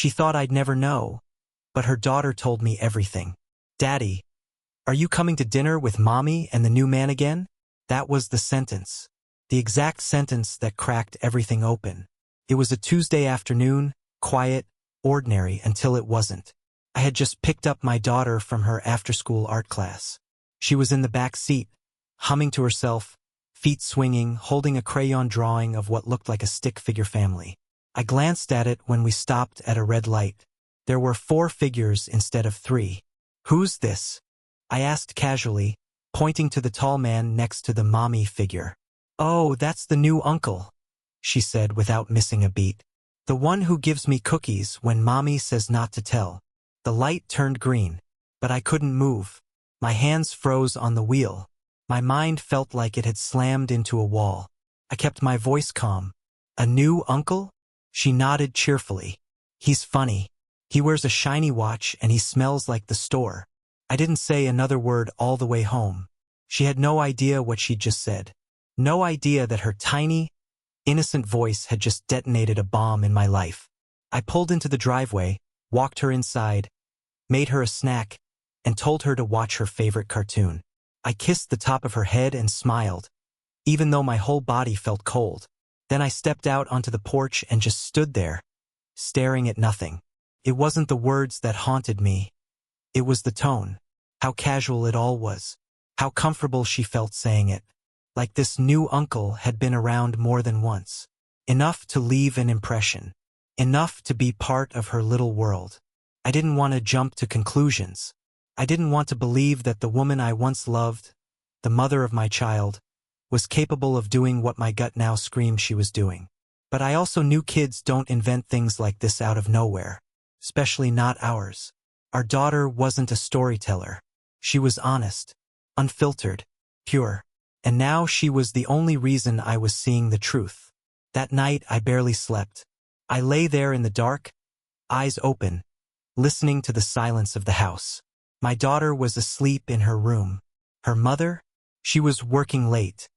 She thought I'd never know, but her daughter told me everything. "Daddy, are you coming to dinner with Mommy and the new man again?" That was the sentence. The exact sentence that cracked everything open. It was a Tuesday afternoon, quiet, ordinary until it wasn't. I had just picked up my daughter from her after-school art class. She was in the back seat, humming to herself, feet swinging, holding a crayon drawing of what looked like a stick figure family. I glanced at it when we stopped at a red light. There were 4 figures instead of 3. "Who's this?" I asked casually, pointing to the tall man next to the mommy figure. "Oh, that's the new uncle," she said without missing a beat. "The one who gives me cookies when Mommy says not to tell." The light turned green, but I couldn't move. My hands froze on the wheel. My mind felt like it had slammed into a wall. I kept my voice calm. "A new uncle?" She nodded cheerfully. "He's funny. He wears a shiny watch and he smells like the store." I didn't say another word all the way home. She had no idea what she'd just said. No idea that her tiny, innocent voice had just detonated a bomb in my life. I pulled into the driveway, walked her inside, made her a snack, and told her to watch her favorite cartoon. I kissed the top of her head and smiled, even though my whole body felt cold. Then I stepped out onto the porch and just stood there, staring at nothing. It wasn't the words that haunted me. It was the tone. How casual it all was. How comfortable she felt saying it. Like this new uncle had been around more than once. Enough to leave an impression. Enough to be part of her little world. I didn't want to jump to conclusions. I didn't want to believe that the woman I once loved, the mother of my child, was capable of doing what my gut now screamed she was doing. But I also knew kids don't invent things like this out of nowhere. Especially not ours. Our daughter wasn't a storyteller. She was honest, unfiltered, pure. And now she was the only reason I was seeing the truth. That night I barely slept. I lay there in the dark, eyes open, listening to the silence of the house. My daughter was asleep in her room. Her mother? She was working late.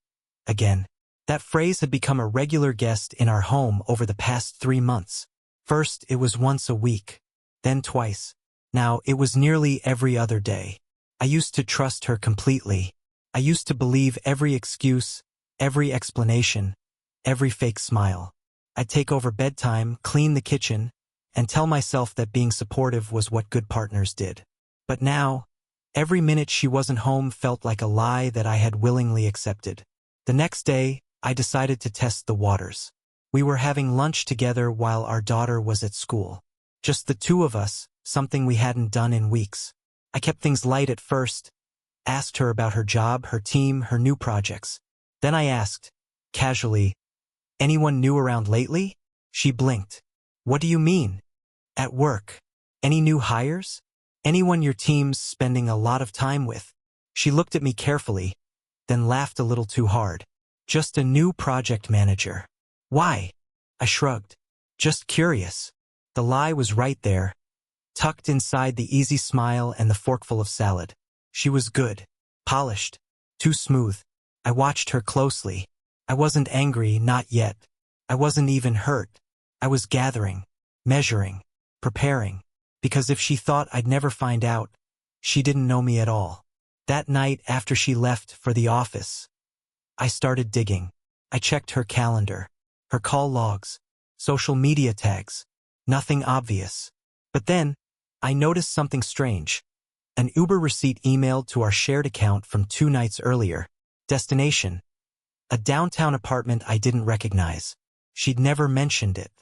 Again. That phrase had become a regular guest in our home over the past 3 months. First, it was once a week. Then twice. Now, it was nearly every other day. I used to trust her completely. I used to believe every excuse, every explanation, every fake smile. I'd take over bedtime, clean the kitchen, and tell myself that being supportive was what good partners did. But now, every minute she wasn't home felt like a lie that I had willingly accepted. The next day, I decided to test the waters. We were having lunch together while our daughter was at school. Just the 2 of us, something we hadn't done in weeks. I kept things light at first, asked her about her job, her team, her new projects. Then I asked, casually, "Anyone new around lately?" She blinked. "What do you mean?" "At work. Any new hires? Anyone your team's spending a lot of time with?" She looked at me carefully, then laughed a little too hard. "Just a new project manager." "Why?" I shrugged. "Just curious." The lie was right there, tucked inside the easy smile and the forkful of salad. She was good, polished, too smooth. I watched her closely. I wasn't angry, not yet. I wasn't even hurt. I was gathering, measuring, preparing. Because if she thought I'd never find out, she didn't know me at all. That night after she left for the office, I started digging. I checked her calendar, her call logs, social media tags. Nothing obvious. But then, I noticed something strange. An Uber receipt emailed to our shared account from 2 nights earlier. Destination: a downtown apartment I didn't recognize. She'd never mentioned it.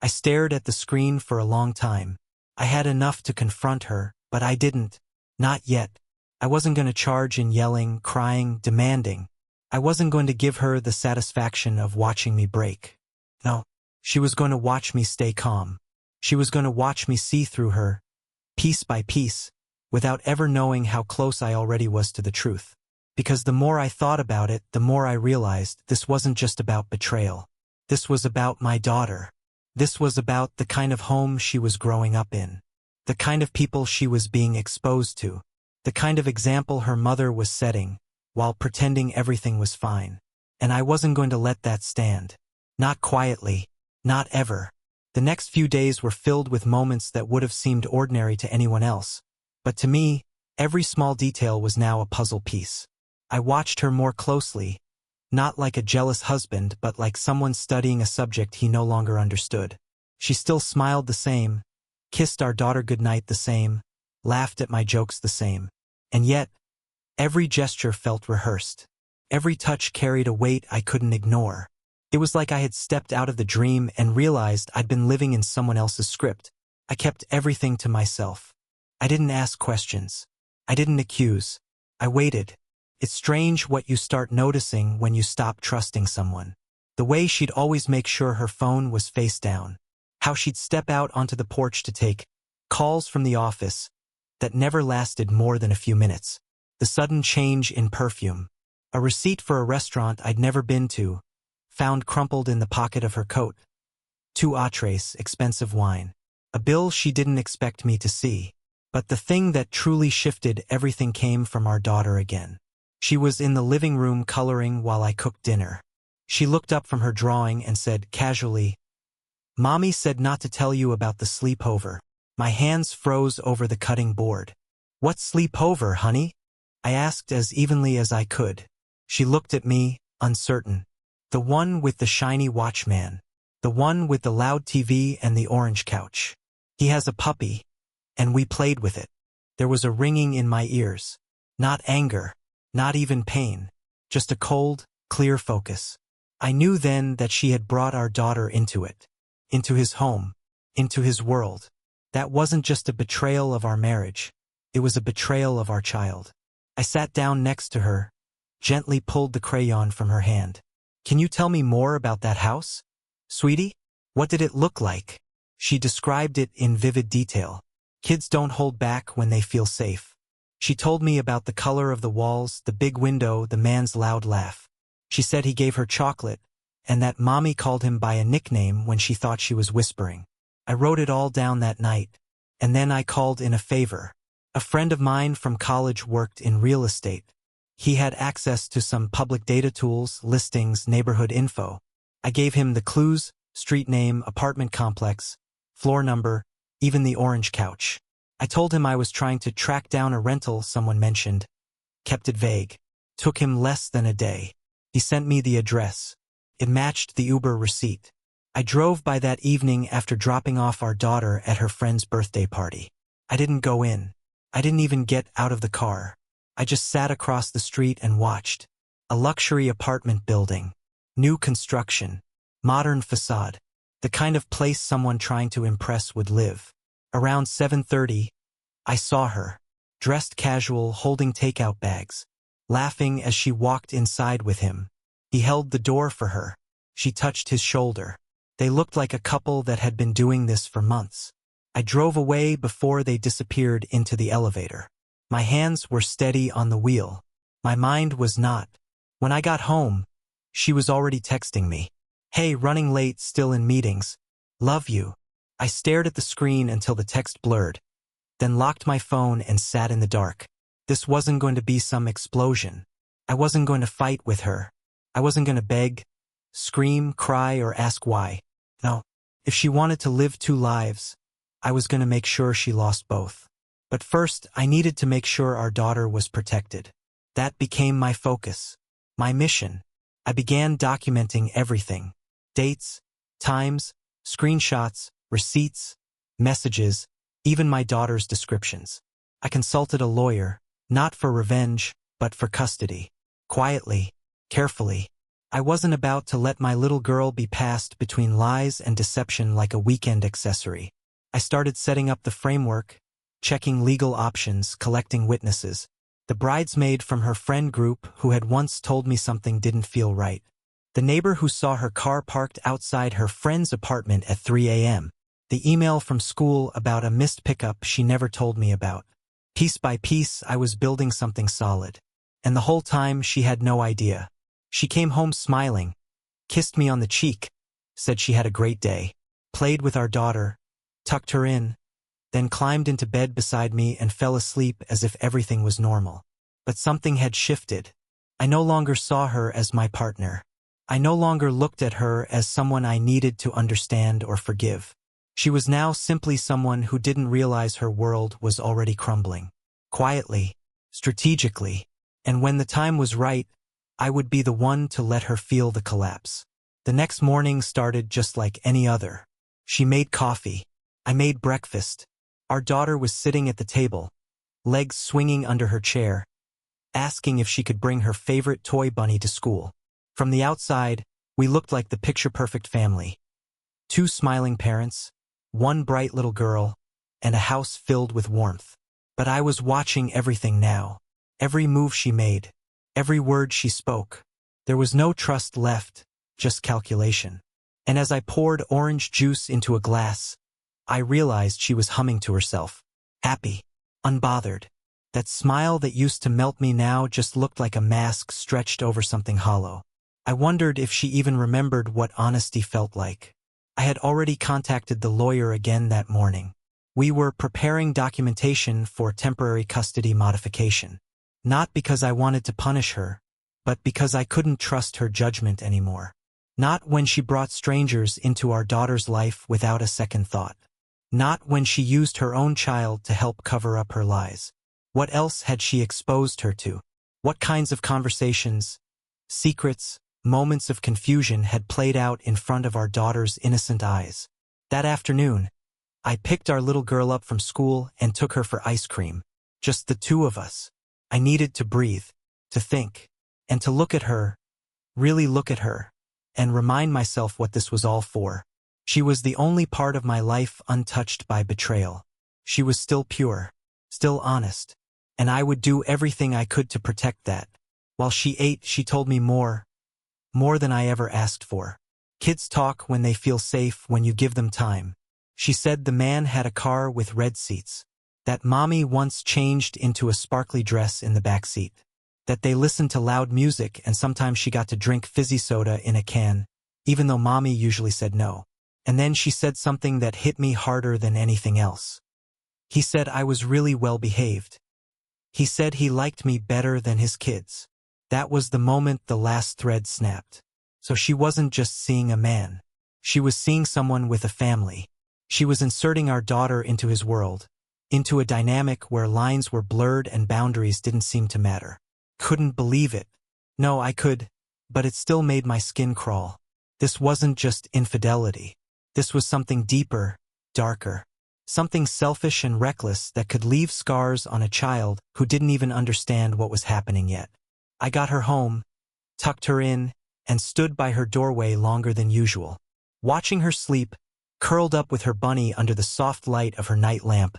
I stared at the screen for a long time. I had enough to confront her, but I didn't. Not yet. I wasn't going to charge in yelling, crying, demanding. I wasn't going to give her the satisfaction of watching me break. No, she was going to watch me stay calm. She was going to watch me see through her, piece by piece, without ever knowing how close I already was to the truth. Because the more I thought about it, the more I realized this wasn't just about betrayal. This was about my daughter. This was about the kind of home she was growing up in. The kind of people she was being exposed to. The kind of example her mother was setting, while pretending everything was fine. And I wasn't going to let that stand. Not quietly. Not ever. The next few days were filled with moments that would have seemed ordinary to anyone else. But to me, every small detail was now a puzzle piece. I watched her more closely, not like a jealous husband but like someone studying a subject he no longer understood. She still smiled the same, kissed our daughter goodnight the same, laughed at my jokes the same. And yet, every gesture felt rehearsed. Every touch carried a weight I couldn't ignore. It was like I had stepped out of the dream and realized I'd been living in someone else's script. I kept everything to myself. I didn't ask questions. I didn't accuse. I waited. It's strange what you start noticing when you stop trusting someone. The way she'd always make sure her phone was face down. How she'd step out onto the porch to take calls from the office that never lasted more than a few minutes. The sudden change in perfume. A receipt for a restaurant I'd never been to, found crumpled in the pocket of her coat. 2 entrees, expensive wine. A bill she didn't expect me to see. But the thing that truly shifted everything came from our daughter again. She was in the living room coloring while I cooked dinner. She looked up from her drawing and said casually, "Mommy said not to tell you about the sleepover." My hands froze over the cutting board. "What sleepover, honey?" I asked as evenly as I could. She looked at me, uncertain. "The one with the shiny watchman. The one with the loud TV and the orange couch. He has a puppy, and we played with it." There was a ringing in my ears. Not anger, not even pain, just a cold, clear focus. I knew then that she had brought our daughter into it, into his home, into his world. That wasn't just a betrayal of our marriage, it was a betrayal of our child. I sat down next to her, gently pulled the crayon from her hand. "Can you tell me more about that house, sweetie? What did it look like?" She described it in vivid detail. Kids don't hold back when they feel safe. She told me about the color of the walls, the big window, the man's loud laugh. She said he gave her chocolate, and that Mommy called him by a nickname when she thought she was whispering. I wrote it all down that night, and then I called in a favor. A friend of mine from college worked in real estate. He had access to some public data tools, listings, neighborhood info. I gave him the clues, street name, apartment complex, floor number, even the orange couch. I told him I was trying to track down a rental someone mentioned. Kept it vague. Took him less than a day. He sent me the address. It matched the Uber receipt. I drove by that evening after dropping off our daughter at her friend's birthday party. I didn't go in. I didn't even get out of the car. I just sat across the street and watched. A luxury apartment building. New construction. Modern facade. The kind of place someone trying to impress would live. Around 7:30, I saw her. Dressed casual, holding takeout bags. Laughing as she walked inside with him. He held the door for her. She touched his shoulder. They looked like a couple that had been doing this for months. I drove away before they disappeared into the elevator. My hands were steady on the wheel. My mind was not. When I got home, she was already texting me. "Hey, running late, still in meetings. Love you." I stared at the screen until the text blurred, then locked my phone and sat in the dark. This wasn't going to be some explosion. I wasn't going to fight with her. I wasn't going to beg, scream, cry, or ask why. No. If she wanted to live 2 lives, I was going to make sure she lost both. But first, I needed to make sure our daughter was protected. That became my focus. My mission. I began documenting everything. Dates, times, screenshots, receipts, messages, even my daughter's descriptions. I consulted a lawyer, not for revenge, but for custody. Quietly, carefully. I wasn't about to let my little girl be passed between lies and deception like a weekend accessory. I started setting up the framework, checking legal options, collecting witnesses. The bridesmaid from her friend group who had once told me something didn't feel right. The neighbor who saw her car parked outside her friend's apartment at 3 a.m. The email from school about a missed pickup she never told me about. Piece by piece, I was building something solid. And the whole time, she had no idea. She came home smiling, kissed me on the cheek, said she had a great day, played with our daughter, tucked her in, then climbed into bed beside me and fell asleep as if everything was normal. But something had shifted. I no longer saw her as my partner. I no longer looked at her as someone I needed to understand or forgive. She was now simply someone who didn't realize her world was already crumbling. Quietly, strategically, and when the time was right, I would be the one to let her feel the collapse. The next morning started just like any other. She made coffee. I made breakfast. Our daughter was sitting at the table, legs swinging under her chair, asking if she could bring her favorite toy bunny to school. From the outside, we looked like the picture-perfect family. 2 smiling parents, 1 bright little girl, and a house filled with warmth. But I was watching everything now. Every move she made, every word she spoke. There was no trust left, just calculation. And as I poured orange juice into a glass, I realized she was humming to herself. Happy, unbothered. That smile that used to melt me now just looked like a mask stretched over something hollow. I wondered if she even remembered what honesty felt like. I had already contacted the lawyer again that morning. We were preparing documentation for temporary custody modification. Not because I wanted to punish her, but because I couldn't trust her judgment anymore. Not when she brought strangers into our daughter's life without a second thought. Not when she used her own child to help cover up her lies. What else had she exposed her to? What kinds of conversations, secrets, moments of confusion had played out in front of our daughter's innocent eyes? That afternoon, I picked our little girl up from school and took her for ice cream. Just the 2 of us. I needed to breathe, to think, and to look at her, really look at her, and remind myself what this was all for. She was the only part of my life untouched by betrayal. She was still pure, still honest, and I would do everything I could to protect that. While she ate, she told me more than I ever asked for. Kids talk when they feel safe when you give them time. She said the man had a car with red seats, that mommy once changed into a sparkly dress in the back seat, that they listened to loud music and sometimes she got to drink fizzy soda in a can, even though mommy usually said no. And then she said something that hit me harder than anything else. He said I was really well behaved. He said he liked me better than his kids. That was the moment the last thread snapped. So she wasn't just seeing a man. She was seeing someone with a family. She was inserting our daughter into his world, into a dynamic where lines were blurred and boundaries didn't seem to matter. Couldn't believe it. No, I could, but it still made my skin crawl. This wasn't just infidelity. This was something deeper, darker. Something selfish and reckless that could leave scars on a child who didn't even understand what was happening yet. I got her home, tucked her in, and stood by her doorway longer than usual. Watching her sleep, curled up with her bunny under the soft light of her night lamp,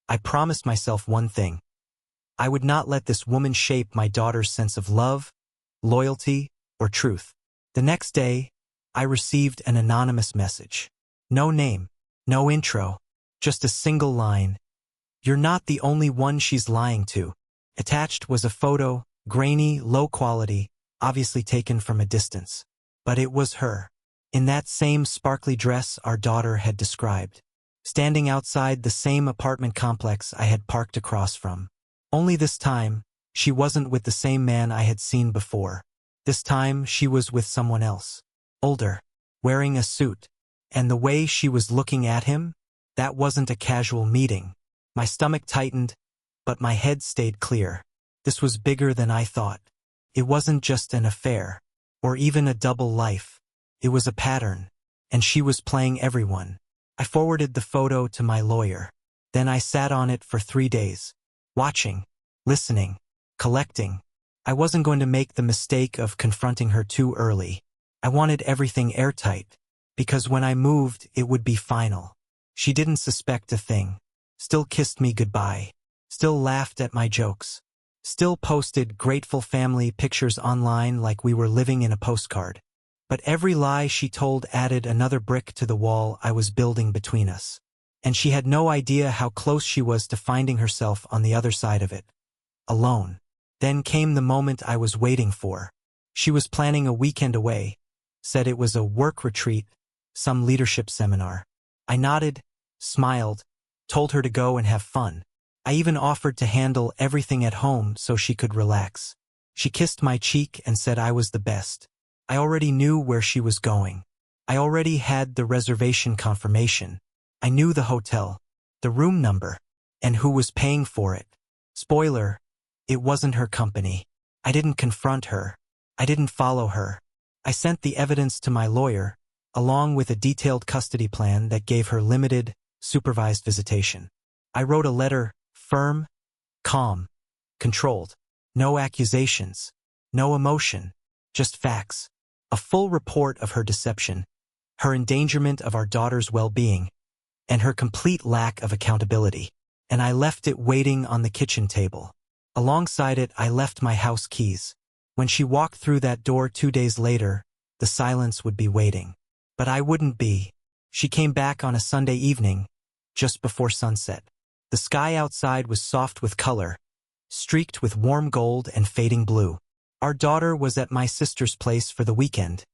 I promised myself one thing. I would not let this woman shape my daughter's sense of love, loyalty, or truth. The next day, I received an anonymous message. No name, no intro, just a single line. You're not the only one she's lying to. Attached was a photo, grainy, low quality, obviously taken from a distance. But it was her. In that same sparkly dress our daughter had described. Standing outside the same apartment complex I had parked across from. Only this time, she wasn't with the same man I had seen before. This time, she was with someone else. Older, wearing a suit. And the way she was looking at him, that wasn't a casual meeting. My stomach tightened, but my head stayed clear. This was bigger than I thought. It wasn't just an affair, or even a double life. It was a pattern, and she was playing everyone. I forwarded the photo to my lawyer. Then I sat on it for 3 days. Watching, listening, collecting. I wasn't going to make the mistake of confronting her too early. I wanted everything airtight, because when I moved, it would be final. She didn't suspect a thing. Still kissed me goodbye. Still laughed at my jokes. Still posted grateful family pictures online like we were living in a postcard. But every lie she told added another brick to the wall I was building between us. And she had no idea how close she was to finding herself on the other side of it. Alone. Then came the moment I was waiting for. She was planning a weekend away. Said it was a work retreat, some leadership seminar. I nodded, smiled, told her to go and have fun. I even offered to handle everything at home so she could relax. She kissed my cheek and said I was the best. I already knew where she was going. I already had the reservation confirmation. I knew the hotel, the room number, and who was paying for it. Spoiler, it wasn't her company. I didn't confront her. I didn't follow her. I sent the evidence to my lawyer, along with a detailed custody plan that gave her limited, supervised visitation. I wrote a letter, firm, calm, controlled. No accusations, no emotion, just facts. A full report of her deception, her endangerment of our daughter's well-being, and her complete lack of accountability. And I left it waiting on the kitchen table. Alongside it, I left my house keys. When she walked through that door 2 days later, the silence would be waiting. But I wouldn't be. She came back on a Sunday evening, just before sunset. The sky outside was soft with color, streaked with warm gold and fading blue. Our daughter was at my sister's place for the weekend,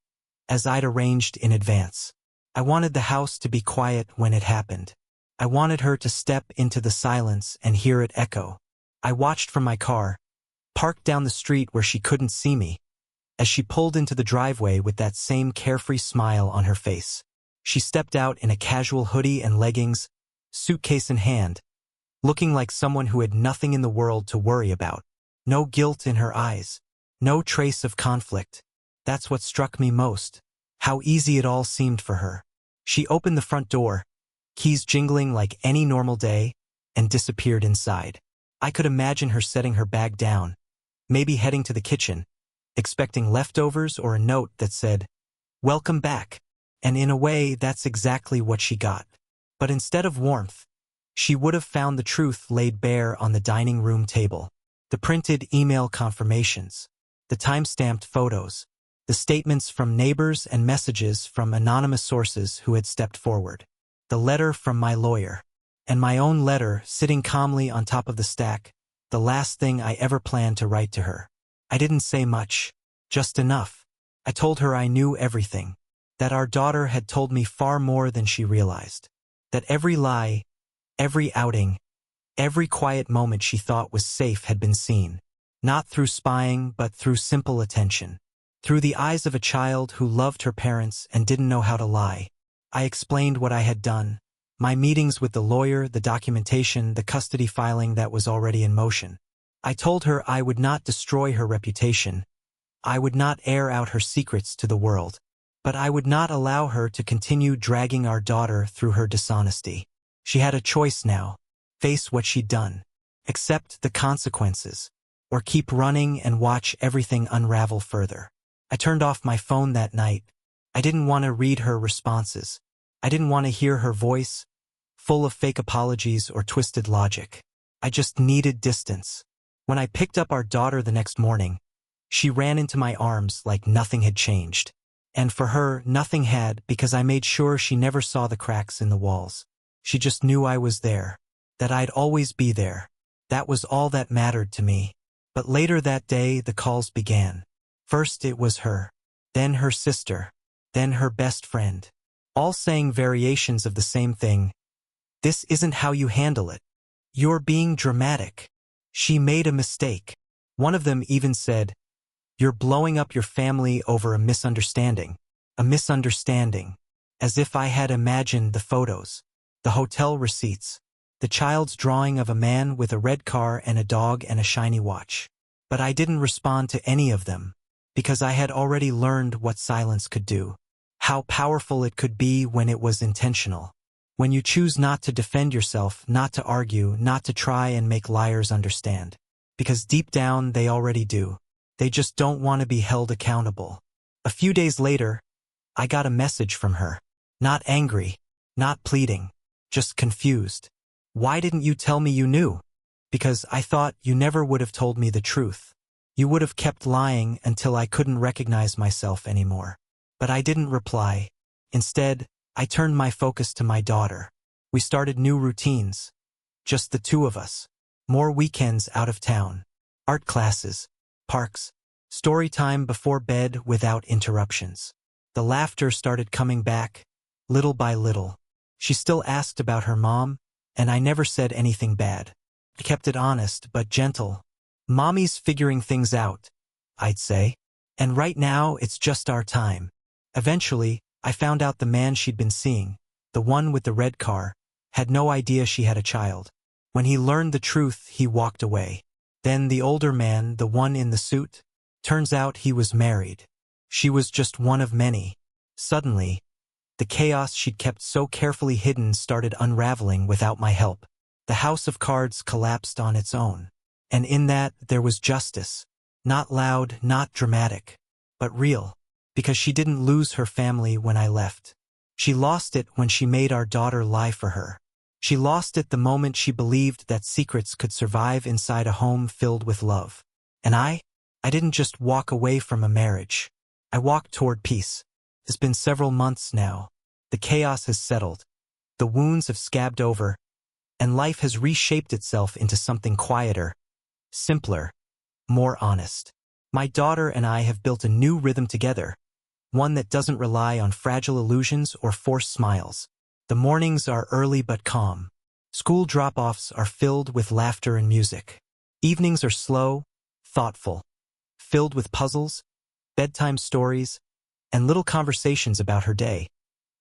as I'd arranged in advance. I wanted the house to be quiet when it happened. I wanted her to step into the silence and hear it echo. I watched from my car, parked down the street where she couldn't see me, as she pulled into the driveway with that same carefree smile on her face. She stepped out in a casual hoodie and leggings, suitcase in hand, looking like someone who had nothing in the world to worry about. No guilt in her eyes, no trace of conflict. That's what struck me most, how easy it all seemed for her. She opened the front door, keys jingling like any normal day, and disappeared inside. I could imagine her setting her bag down, maybe heading to the kitchen, expecting leftovers or a note that said, "Welcome back." And in a way, that's exactly what she got. But instead of warmth, she would have found the truth laid bare on the dining room table. The printed email confirmations, the time-stamped photos, the statements from neighbors and messages from anonymous sources who had stepped forward. The letter from my lawyer, and my own letter sitting calmly on top of the stack, the last thing I ever planned to write to her. I didn't say much, just enough. I told her I knew everything, that our daughter had told me far more than she realized, that every lie, every outing, every quiet moment she thought was safe had been seen, not through spying but through simple attention, through the eyes of a child who loved her parents and didn't know how to lie. I explained what I had done, my meetings with the lawyer, the documentation, the custody filing that was already in motion. I told her I would not destroy her reputation, I would not air out her secrets to the world, but I would not allow her to continue dragging our daughter through her dishonesty. She had a choice now, face what she'd done, accept the consequences, or keep running and watch everything unravel further. I turned off my phone that night. I didn't want to read her responses. I didn't want to hear her voice, full of fake apologies or twisted logic. I just needed distance. When I picked up our daughter the next morning, she ran into my arms like nothing had changed. And for her, nothing had, because I made sure she never saw the cracks in the walls. She just knew I was there, that I'd always be there. That was all that mattered to me. But later that day, the calls began. First it was her, then her sister, then her best friend, all saying variations of the same thing. "This isn't how you handle it. You're being dramatic. She made a mistake." One of them even said, "You're blowing up your family over a misunderstanding." A misunderstanding. As if I had imagined the photos, the hotel receipts, the child's drawing of a man with a red car and a dog and a shiny watch. But I didn't respond to any of them, because I had already learned what silence could do, how powerful it could be when it was intentional. When you choose not to defend yourself, not to argue, not to try and make liars understand. Because deep down they already do. They just don't want to be held accountable. A few days later, I got a message from her. Not angry, not pleading, just confused. "Why didn't you tell me you knew?" "Because I thought you never would have told me the truth. You would have kept lying until I couldn't recognize myself anymore." But I didn't reply. Instead, I turned my focus to my daughter. We started new routines. Just the two of us. More weekends out of town. Art classes, parks, story time before bed without interruptions. The laughter started coming back, little by little. She still asked about her mom, and I never said anything bad. I kept it honest but gentle. "Mommy's figuring things out," I'd say. "And right now it's just our time." Eventually, I found out the man she'd been seeing, the one with the red car, had no idea she had a child. When he learned the truth, he walked away. Then the older man, the one in the suit, turns out he was married. She was just one of many. Suddenly, the chaos she'd kept so carefully hidden started unraveling without my help. The house of cards collapsed on its own. And in that, there was justice. Not loud, not dramatic, but real. Because she didn't lose her family when I left. She lost it when she made our daughter lie for her. She lost it the moment she believed that secrets could survive inside a home filled with love. And I didn't just walk away from a marriage. I walked toward peace. It's been several months now. The chaos has settled. The wounds have scabbed over, and life has reshaped itself into something quieter, simpler, more honest. My daughter and I have built a new rhythm together, one that doesn't rely on fragile illusions or forced smiles. The mornings are early but calm. School drop-offs are filled with laughter and music. Evenings are slow, thoughtful, filled with puzzles, bedtime stories, and little conversations about her day,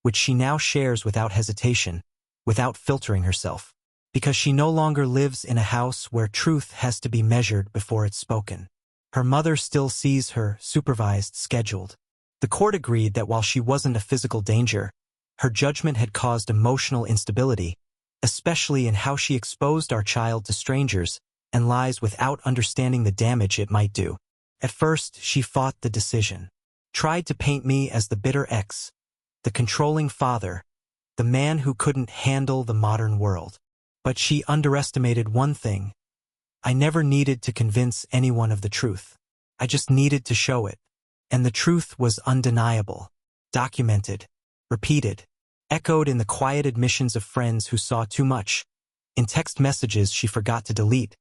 which she now shares without hesitation, without filtering herself, because she no longer lives in a house where truth has to be measured before it's spoken. Her mother still sees her, supervised, scheduled. The court agreed that while she wasn't a physical danger, her judgment had caused emotional instability, especially in how she exposed our child to strangers and lies without understanding the damage it might do. At first, she fought the decision, tried to paint me as the bitter ex, the controlling father, the man who couldn't handle the modern world. But she underestimated one thing. I never needed to convince anyone of the truth. I just needed to show it. And the truth was undeniable, documented, repeated, echoed in the quiet admissions of friends who saw too much, in text messages she forgot to delete,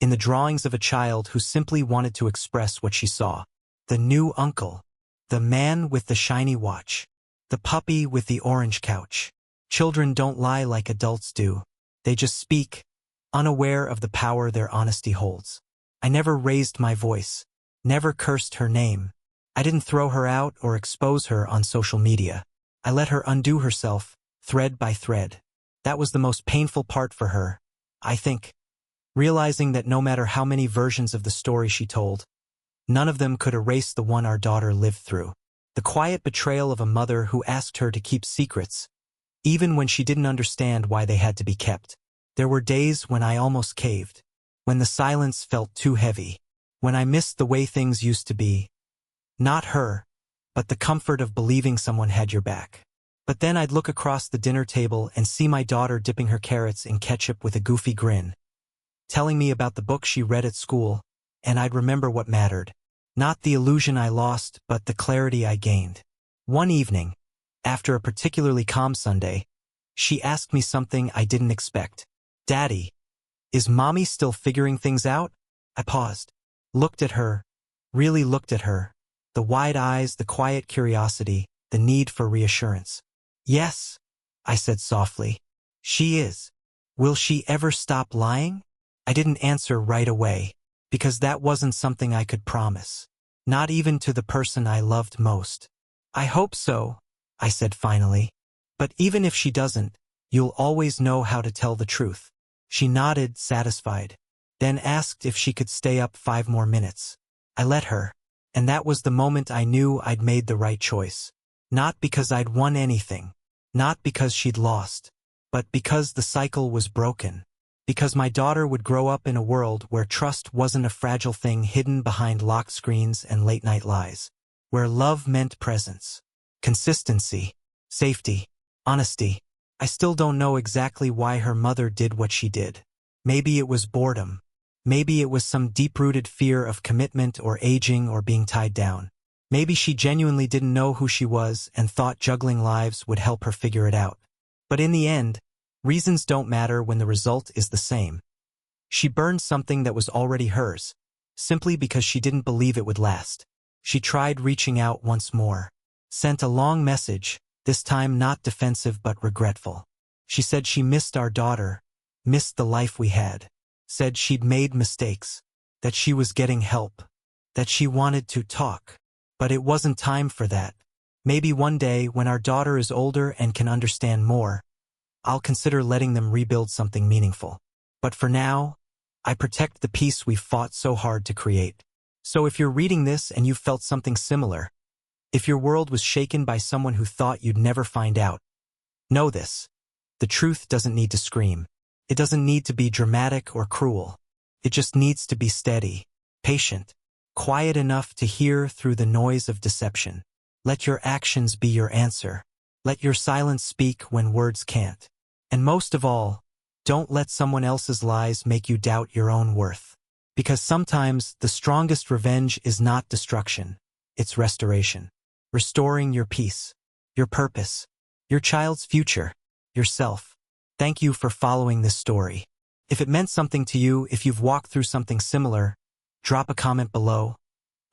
in the drawings of a child who simply wanted to express what she saw. The new uncle, the man with the shiny watch, the puppy with the orange couch. Children don't lie like adults do. They just speak, unaware of the power their honesty holds. I never raised my voice, never cursed her name. I didn't throw her out or expose her on social media. I let her undo herself, thread by thread. That was the most painful part for her, I think. Realizing that no matter how many versions of the story she told, none of them could erase the one our daughter lived through. The quiet betrayal of a mother who asked her to keep secrets, even when she didn't understand why they had to be kept. There were days when I almost caved, when the silence felt too heavy, when I missed the way things used to be. Not her, but the comfort of believing someone had your back. But then I'd look across the dinner table and see my daughter dipping her carrots in ketchup with a goofy grin, telling me about the book she read at school, and I'd remember what mattered. Not the illusion I lost, but the clarity I gained. One evening, after a particularly calm Sunday, she asked me something I didn't expect. "Daddy, is Mommy still figuring things out?" I paused, looked at her, really looked at her, the wide eyes, the quiet curiosity, the need for reassurance. "Yes," I said softly. "She is. Will she ever stop lying?" I didn't answer right away, because that wasn't something I could promise. Not even to the person I loved most. "I hope so," I said finally. "But even if she doesn't, you'll always know how to tell the truth." She nodded, satisfied, then asked if she could stay up 5 more minutes. I let her, and that was the moment I knew I'd made the right choice. Not because I'd won anything, not because she'd lost, but because the cycle was broken. Because my daughter would grow up in a world where trust wasn't a fragile thing hidden behind locked screens and late-night lies. Where love meant presence, consistency, safety, honesty. I still don't know exactly why her mother did what she did. Maybe it was boredom. Maybe it was some deep-rooted fear of commitment or aging or being tied down. Maybe she genuinely didn't know who she was and thought juggling lives would help her figure it out. But in the end, reasons don't matter when the result is the same. She burned something that was already hers, simply because she didn't believe it would last. She tried reaching out once more. Sent a long message, this time not defensive but regretful. She said she missed our daughter, missed the life we had. Said she'd made mistakes, that she was getting help, that she wanted to talk. But it wasn't time for that. Maybe one day, when our daughter is older and can understand more, I'll consider letting them rebuild something meaningful. But for now, I protect the peace we've fought so hard to create. So if you're reading this and you felt something similar, if your world was shaken by someone who thought you'd never find out, know this. The truth doesn't need to scream. It doesn't need to be dramatic or cruel. It just needs to be steady, patient, quiet enough to hear through the noise of deception. Let your actions be your answer. Let your silence speak when words can't. And most of all, don't let someone else's lies make you doubt your own worth. Because sometimes the strongest revenge is not destruction, it's restoration. Restoring your peace, your purpose, your child's future, yourself. Thank you for following this story. If it meant something to you, if you've walked through something similar, drop a comment below.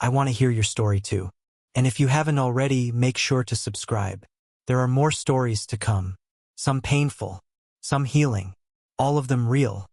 I want to hear your story too. And if you haven't already, make sure to subscribe. There are more stories to come. Some painful, some healing, all of them real.